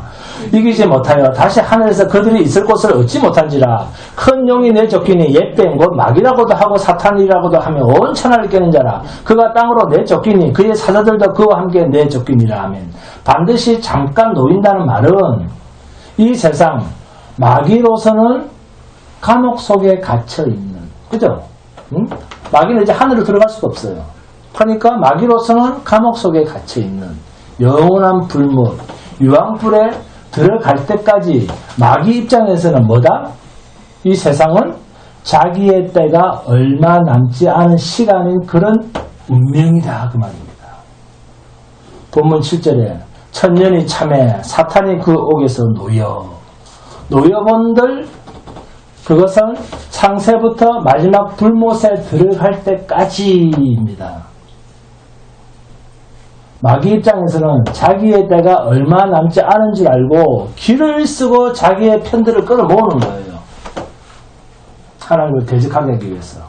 이기지 못하여 다시 하늘에서 그들이 있을 곳을 얻지 못한지라. 큰 용이 내쫓기니 옛뱀 곧 마귀라고도 하고 사탄이라고도 하며 온 천하를 깨는 자라. 그가 땅으로 내쫓기니 그의 사자들도 그와 함께 내쫓기니라 하면, 반드시 잠깐 놓인다는 말은 이 세상 마귀로서는 감옥 속에 갇혀있는, 그죠? 응? 마귀는 이제 하늘로 들어갈 수가 없어요. 그러니까 마귀로서는 감옥 속에 갇혀있는 영원한 불못, 유황불에 들어갈 때까지 마귀 입장에서는 뭐다? 이 세상은 자기의 때가 얼마 남지 않은 시간인 그런 운명이다. 그 말입니다. 본문 7절에 천년이 참해 사탄이 그 옥에서 놓여본들 그것은 창세부터 마지막 불못에 들어갈 때까지입니다. 마귀 입장에서는 자기의 때가 얼마 남지 않은 줄 알고 길을 쓰고 자기의 편들을 끌어모으는 거예요. 하나님을 대적하게 하기 위해서.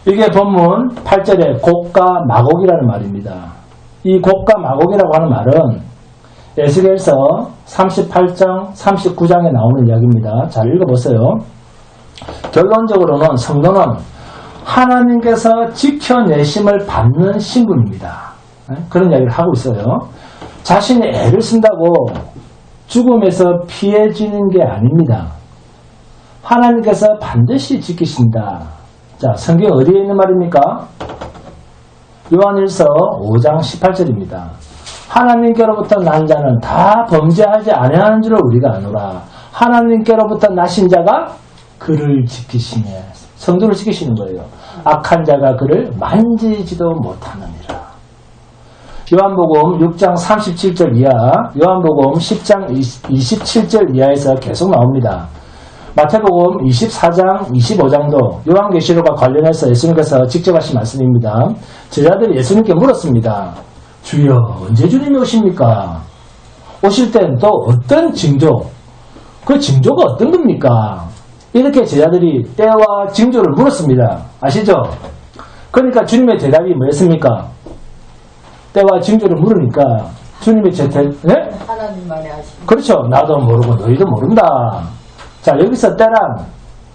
이게 본문 8절에 곡과 마곡이라는 말입니다. 이 곡과 마곡이라고 하는 말은 에스겔서 38장, 39장에 나오는 이야기입니다. 잘 읽어보세요. 결론적으로는 성도는 하나님께서 지켜내심을 받는 신분입니다. 그런 이야기를 하고 있어요. 자신이 애를 쓴다고 죽음에서 피해지는 게 아닙니다. 하나님께서 반드시 지키신다. 자, 성경 어디에 있는 말입니까? 요한일서 5장 18절입니다. 하나님께로부터 난 자는 다 범죄하지 아니하는 줄을 우리가 아노라. 하나님께로부터 나신 자가 그를 지키시며, 성도를 지키시는 거예요. 악한 자가 그를 만지지도 못하느니라. 요한복음 6장 37절 이하, 요한복음 10장 27절 이하에서 계속 나옵니다. 마태복음 24장, 25장도 요한계시록과 관련해서 예수님께서 직접 하신 말씀입니다. 제자들이 예수님께 물었습니다. 주여, 언제 주님이 오십니까? 오실 땐 또 어떤 징조, 그 징조가 어떤 겁니까? 이렇게 제자들이 때와 징조를 물었습니다. 아시죠? 그러니까 주님의 대답이 뭐였습니까? 때와 징조를 물으니까 주님의 네?
하나님만이 아시는.
그렇죠. 나도 모르고 너희도 모른다. 자, 여기서 때란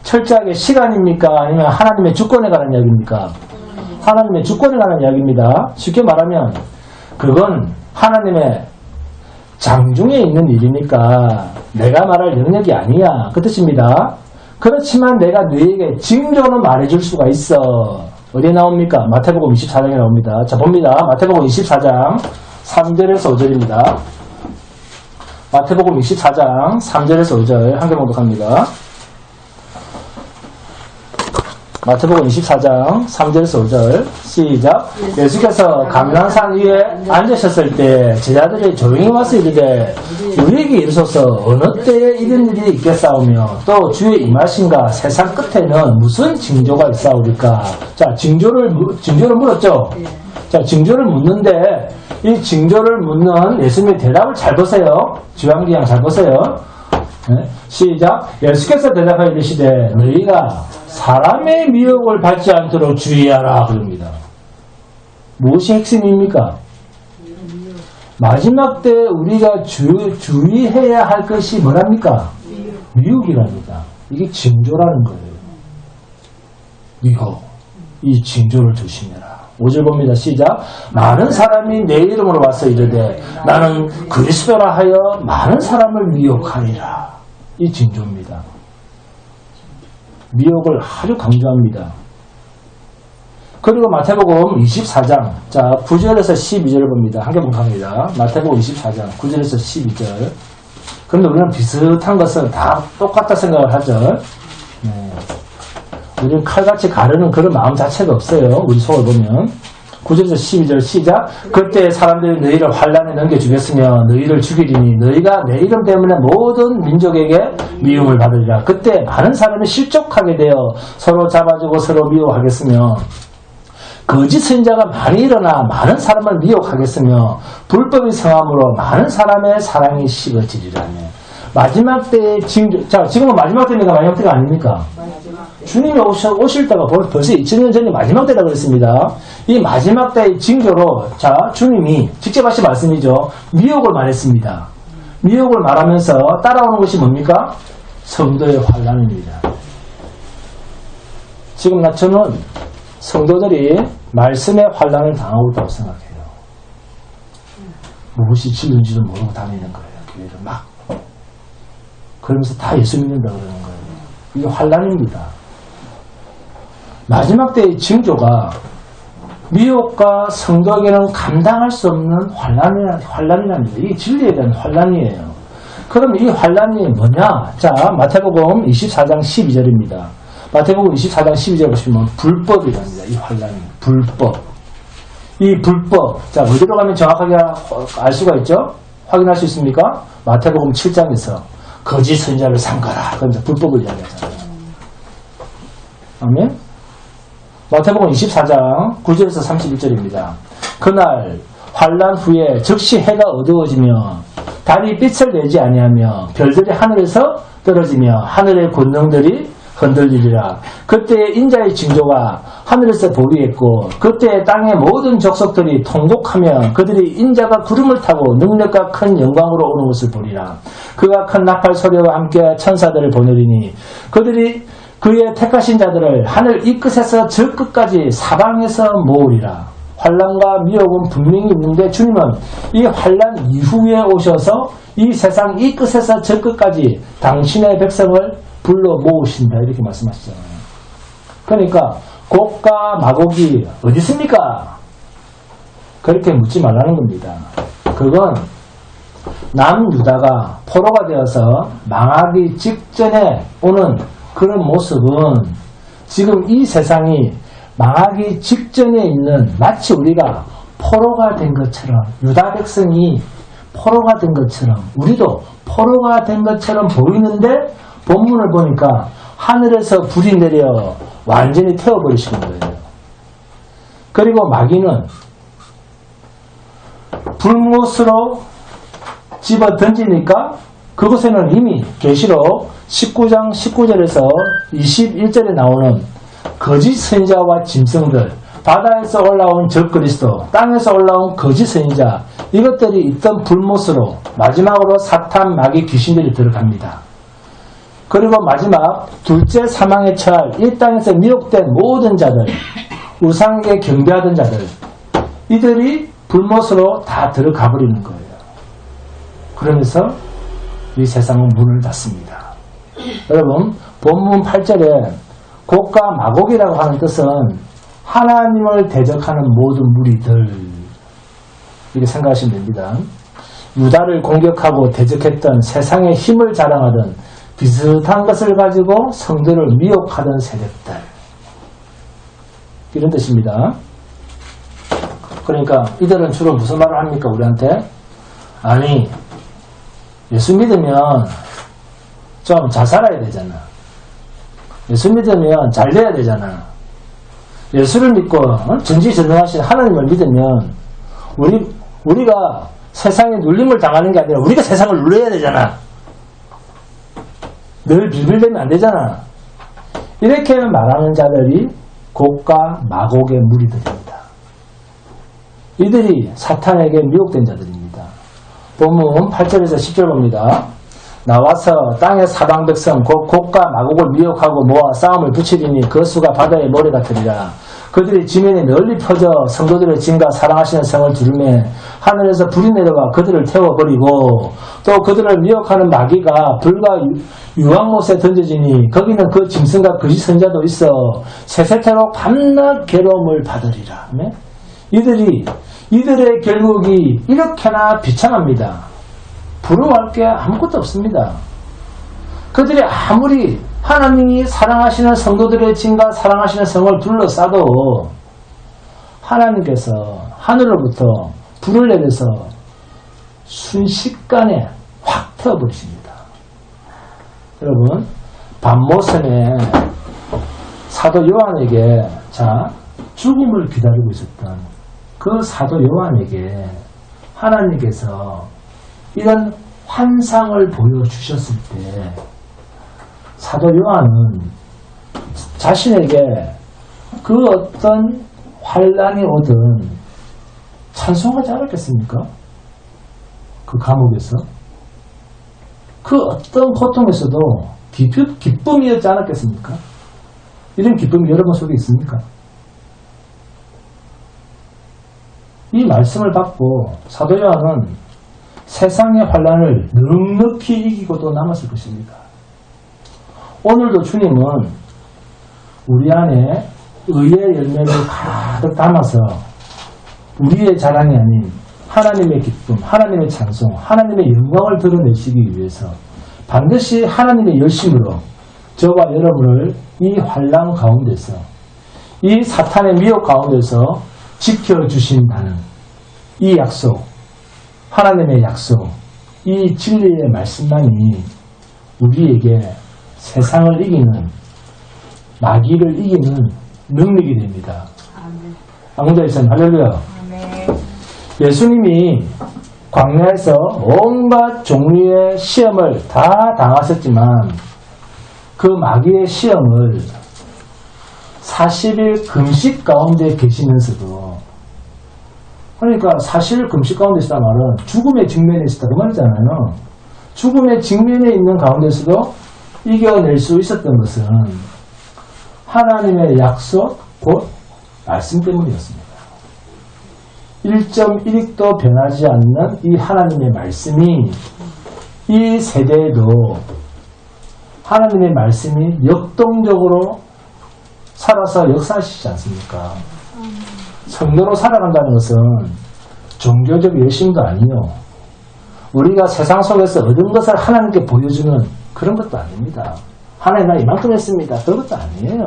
철저하게 시간입니까? 아니면 하나님의 주권에 관한 이야기입니까? 하나님의 주권에 관한 이야기입니다. 쉽게 말하면 그건 하나님의 장중에 있는 일이니까 내가 말할 영역이 아니야. 그 뜻입니다. 그렇지만 내가 너에게 징조는 말해줄 수가 있어. 어디에 나옵니까? 마태복음 24장에 나옵니다. 자, 봅니다. 마태복음 24장 3절에서 5절입니다. 마태복음 24장 3절에서 5절 한 개 봉독합니다. 마태복음 24장 3절에서 5절 시작. 예수께서 감람산 위에 앉으셨을 때 제자들이 조용히 와서 이르되 우리에게 이르소서 어느 때에 이런 일이 있겠사오며 또 주의 임하신가 세상 끝에는 무슨 징조가 있사오리까. 자, 징조를 물었죠. 자, 징조를 묻는데 이 징조를 묻는 예수님의 대답을 잘 보세요. 주한기양 잘 보세요. 네? 시작. 예수께서 대답하여 이르시되 너희가 사람의 미혹을 받지 않도록 주의하라 그럽니다. 무엇이 핵심입니까? 마지막 때 우리가 주의해야 할 것이 뭐랍니까? 미혹이랍니다. 이게 징조라는 거예요. 미혹. 이 징조를 조심해라. 5절 봅니다. 시작. 많은 사람이 내 이름으로 와서 이르되 나는 그리스도라 하여 많은 사람을 미혹하리라. 이 징조입니다. 미혹을 아주 강조합니다. 그리고 마태복음 24장 자 9절에서 12절을 봅니다. 한 개 봉합니다. 마태복음 24장 9절에서 12절. 그런데 우리는 비슷한 것은 다 똑같다 생각을 하죠. 네. 우리는 칼같이 가르는 그런 마음 자체가 없어요. 우리 속을 보면. 9절에서 12절 시작. 그때 사람들이 너희를 환란에 넘겨주겠으며 너희를 죽이리니 너희가 내 이름 때문에 모든 민족에게 미움을 받으리라. 그때 많은 사람이 실족하게 되어 서로 잡아주고 서로 미워하겠으며 거짓 선지자가 많이 일어나 많은 사람을 미혹하겠으며 불법이 성함으로 많은 사람의 사랑이 식어지리라며. 마지막 때의 징조. 자, 지금은 마지막 때입니까? 마지막 때가 아닙니까? 주님이 오실 때가 벌써 2000년 전에 마지막 때라고 그랬습니다. 이 마지막 때의 징조로, 자, 주님이 직접 하신 말씀이죠. 미혹을 말했습니다. 미혹을 말하면서 따라오는 것이 뭡니까? 성도의 환란입니다. 지금 저는 성도들이 말씀의 환란을 당하고 있다고 생각해요. 무엇이 진리인지도 모르고 다니는 거예요. 교회를 막. 그러면서 다 예수 믿는다 그러는 거예요. 이게 환란입니다. 마지막 때의 징조가 미혹과 성도에게는 감당할 수 없는 환란이랍니다. 이게 진리에 대한 환란이에요. 그럼 이 환란이 뭐냐? 자, 마태복음 24장 12절입니다. 마태복음 24장 12절 보시면 불법이랍니다. 이 환란이. 불법. 이 불법. 자, 어디로 가면 정확하게 알 수가 있죠? 확인할 수 있습니까? 마태복음 7장에서 거짓 선지자를 삼가라. 그럼 불법을 이야기하잖아요. 아멘? 마태복음 24장 9절에서 31절입니다. 그날 환란 후에 즉시 해가 어두워지며 달이 빛을 내지 아니하며 별들이 하늘에서 떨어지며 하늘의 권능들이 흔들리리라. 그때 인자의 징조가 하늘에서 보이겠고 그때 땅의 모든 족속들이 통곡하며 그들이 인자가 구름을 타고 능력과 큰 영광으로 오는 것을 보리라. 그가 큰 나팔 소리와 함께 천사들을 보내리니 그들이 그의 택하신 자들을 하늘 이 끝에서 저 끝까지 사방에서 모으리라. 환란과 미혹은 분명히 있는데 주님은 이 환란 이후에 오셔서 이 세상 이 끝에서 저 끝까지 당신의 백성을 불러 모으신다 이렇게 말씀하시잖아요. 그러니까 곡과 마곡이 어디 있습니까? 그렇게 묻지 말라는 겁니다. 그건 남유다가 포로가 되어서 망하기 직전에 오는 그런 모습은 지금 이 세상이 망하기 직전에 있는 마치 우리가 포로가 된 것처럼, 유다 백성이 포로가 된 것처럼, 우리도 포로가 된 것처럼 보이는데 본문을 보니까 하늘에서 불이 내려 완전히 태워버리시는 거예요. 그리고 마귀는 불못으로 집어 던지니까 그곳에는 이미 계시록 19장 19절에서 21절에 나오는 거짓 선지자와 짐승들, 바다에서 올라온 적그리스도, 땅에서 올라온 거짓 선지자, 이것들이 있던 불못으로 마지막으로 사탄, 마귀, 귀신들이 들어갑니다. 그리고 마지막 둘째 사망에 처할 이 땅에서 미혹된 모든 자들, 우상에게 경배하던 자들, 이들이 불못으로 다 들어가 버리는 거예요. 그러면서 이 세상은 문을 닫습니다. 여러분, 본문 8절에 곡과 마곡이라고 하는 뜻은 하나님을 대적하는 모든 무리들, 이렇게 생각하시면 됩니다. 유다를 공격하고 대적했던 세상의 힘을 자랑하던 비슷한 것을 가지고 성도를 미혹하던 세력들, 이런 뜻입니다. 그러니까 이들은 주로 무슨 말을 합니까? 우리한테? 아니, 예수 믿으면 좀 잘 살아야 되잖아. 예수 믿으면 잘 돼야 되잖아. 예수를 믿고 전지전능하신 하나님을 믿으면 우리가 세상에 눌림을 당하는 게 아니라 우리가 세상을 눌러야 되잖아. 늘 빌빌대면 안 되잖아. 이렇게 말하는 자들이 곡과 마곡의 무리들입니다. 이들이 사탄에게 미혹된 자들입니다. 본문 8절에서 10절 봅니다. 나와서 땅의 사방 백성 곧 곡과 마곡을 미혹하고 모아 싸움을 붙이리니 그 수가 바다의 모래 같으리라. 그들이 지면에 널리 퍼져 성도들의 진과 사랑하시는 성을 두르매 하늘에서 불이 내려와 그들을 태워버리고 또 그들을 미혹하는 마귀가 불과 유황못에 던져지니 거기는 그 짐승과 거짓 선자도 있어 세세토록 밤낮 괴로움을 받으리라. 네? 이들의 결국이 이렇게나 비참합니다. 부러워할 게 아무것도 없습니다. 그들이 아무리 하나님이 사랑하시는 성도들의 진과 사랑하시는 성을 둘러싸도 하나님께서 하늘로부터 불을 내려서 순식간에 확 태워버리십니다. 여러분, 밤모섬에 사도 요한에게 죽음을 기다리고 있었던 그 사도 요한에게 하나님께서 이런 환상을 보여주셨을 때 사도 요한은 자신에게 그 어떤 환란이 오든 찬송하지 않았겠습니까? 그 감옥에서 그 어떤 고통에서도 기쁨이었지 않았겠습니까? 이런 기쁨이 여러분 속에 있습니까? 이 말씀을 받고 사도 요한은 세상의 환란을 넉넉히 이기고도 남았을 것입니다. 오늘도 주님은 우리 안에 의의 열매를 가득 담아서 우리의 자랑이 아닌 하나님의 기쁨, 하나님의 찬송, 하나님의 영광을 드러내시기 위해서 반드시 하나님의 열심으로 저와 여러분을 이 환란 가운데서 이 사탄의 미혹 가운데서 지켜주신다는 이 약속, 하나님의 약속, 이 진리의 말씀만이 우리에게 세상을 이기는, 마귀를 이기는 능력이 됩니다. 아멘이선 할렐루야. 예수님이 광야에서 온갖 종류의 시험을 다 당하셨지만 그 마귀의 시험을 40일 금식 가운데 계시면서도, 그러니까 40일 금식 가운데 있었단 말은 죽음의 직면에 있었다 그 말이잖아요. 죽음의 직면에 있는 가운데서도 이겨낼 수 있었던 것은 하나님의 약속 곧 말씀 때문이었습니다. 1.1도 변하지 않는 이 하나님의 말씀이 이 세대에도 하나님의 말씀이 역동적으로 살아서 역사하시지 않습니까? 성도로 살아간다는 것은 종교적 열심도 아니요, 우리가 세상 속에서 얻은 것을 하나님께 보여주는 그런 것도 아닙니다. 하나님 나 이만큼 했습니다. 그런 것도 아니에요.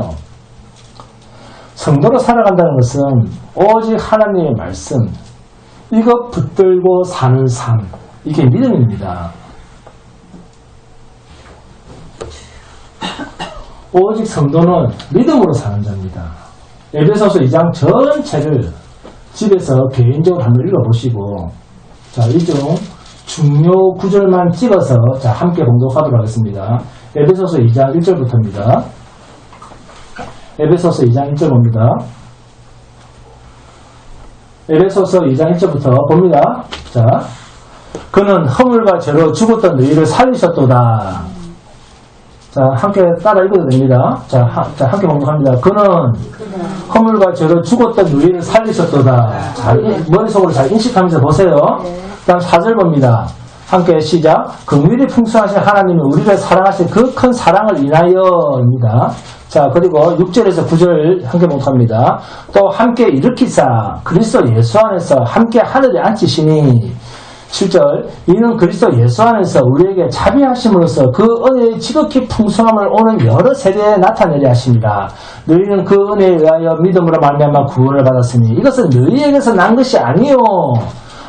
성도로 살아간다는 것은 오직 하나님의 말씀, 이거 붙들고 사는 삶, 이게 믿음입니다. 오직 성도는 믿음으로 사는 자입니다. 에베소서 2장 전체를 집에서 개인적으로 한번 읽어보시고, 자, 이 중 중요 구절만 찍어서 자, 함께 봉독하도록 하겠습니다. 에베소서 2장 1절부터입니다. 에베소서 2장 1절 봅니다. 에베소서 2장 1절부터 봅니다. 자, 그는 허물과 죄로 죽었던 너희를 살리셨도다. 자, 함께 따라 읽어도 됩니다. 자, 함께 봉독합니다. 그는 허물과 죄로 죽었던 너희를 살리셨도다. 자, 머릿속으로 잘 인식하면서 보세요. 그 다음 4절 봅니다. 함께 시작. 긍휼이 풍성하신 하나님이 우리를 사랑하신 그 큰 사랑을 인하여입니다. 자, 그리고 6절에서 9절 함께 봉독합니다. 또 함께 일으키사 그리스도 예수 안에서 함께 하늘에 앉히시니 7절 이는 그리스도 예수 안에서 우리에게 자비하심으로써 그 은혜의 지극히 풍성함을 오는 여러 세대에 나타내려 하십니다. 너희는 그 은혜에 의하여 믿음으로 말미암아 구원을 받았으니 이것은 너희에게서 난 것이 아니요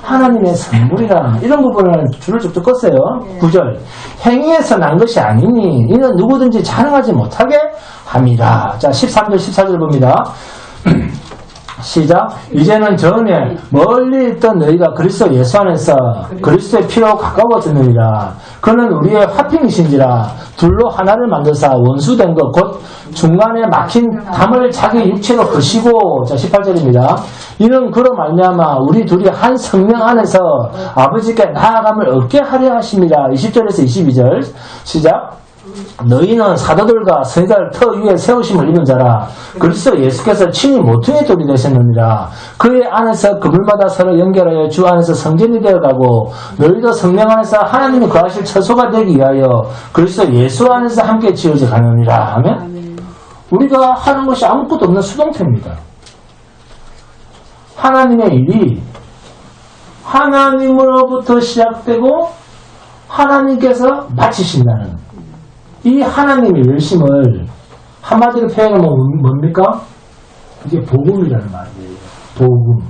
하나님의 선물이라. 이런 부분은 줄을 쭉쭉 껐어요. 9절 행위에서 난 것이 아니니 이는 누구든지 자랑하지 못하게 함이라. 자, 13절 14절 봅니다. 시작. 이제는 전에 멀리 있던 너희가 그리스도 예수 안에서 그리스도의 피로 가까워졌느니라. 그는 우리의 화평이신지라. 둘로 하나를 만드사 원수된 것 곧 중간에 막힌 담을 자기 육체로 거시고. 자, 18절입니다. 이는 그로 말미암아 우리 둘이 한 성령 안에서 아버지께 나아감을 얻게 하려 하십니다. 20절에서 22절 시작. 너희는 사도들과 선지자를 터 위에 세우심을 입은 자라. 그리스도 예수께서 친히 모퉁이 돌이 되셨느니라. 그의 안에서 그물마다 서로 연결하여 주 안에서 성전이 되어가고 너희도 성령 안에서 하나님이 거하실 처소가 되기 위하여 그리스도 예수 안에서 함께 지어져 가느니라. 아멘. 우리가 하는 것이 아무것도 없는 수동태입니다. 하나님의 일이 하나님으로부터 시작되고 하나님께서 마치신다는 이 하나님의 열심을 한마디로 표현하면 뭡니까? 이게 복음이라는 말이에요. 복음.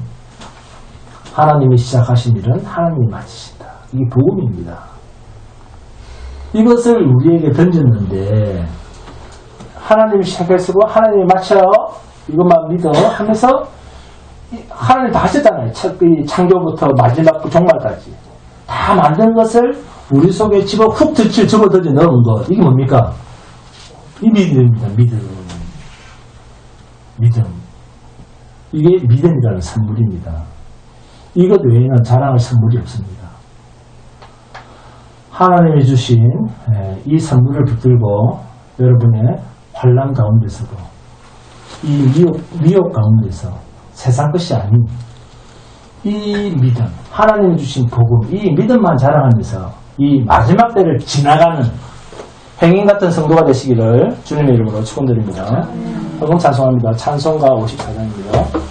하나님이 시작하신 일은 하나님이 마치신다. 이게 복음입니다. 이것을 우리에게 던졌는데 하나님이 시작했고 하나님이 마쳐 이것만 믿어 하면서 하나님 다 하셨잖아요. 창조부터 마지막 종말까지 다 만든 것을 우리 속에 훅 집어던져 넣은 것. 이게 뭡니까? 이 믿음입니다. 믿음. 이게 믿음이라는 선물입니다. 이것 외에는 자랑할 선물이 없습니다. 하나님이 주신 이 선물을 붙들고 여러분의 환난 가운데서도 이 미혹 가운데서 세상 것이 아닌 이 믿음, 하나님이 주신 복음, 이 믿음만 자랑하면서 이 마지막 때를 지나가는 행인 같은 성도가 되시기를 주님의 이름으로 축원드립니다. 여러분 찬송합니다. 찬송가 54장입니다.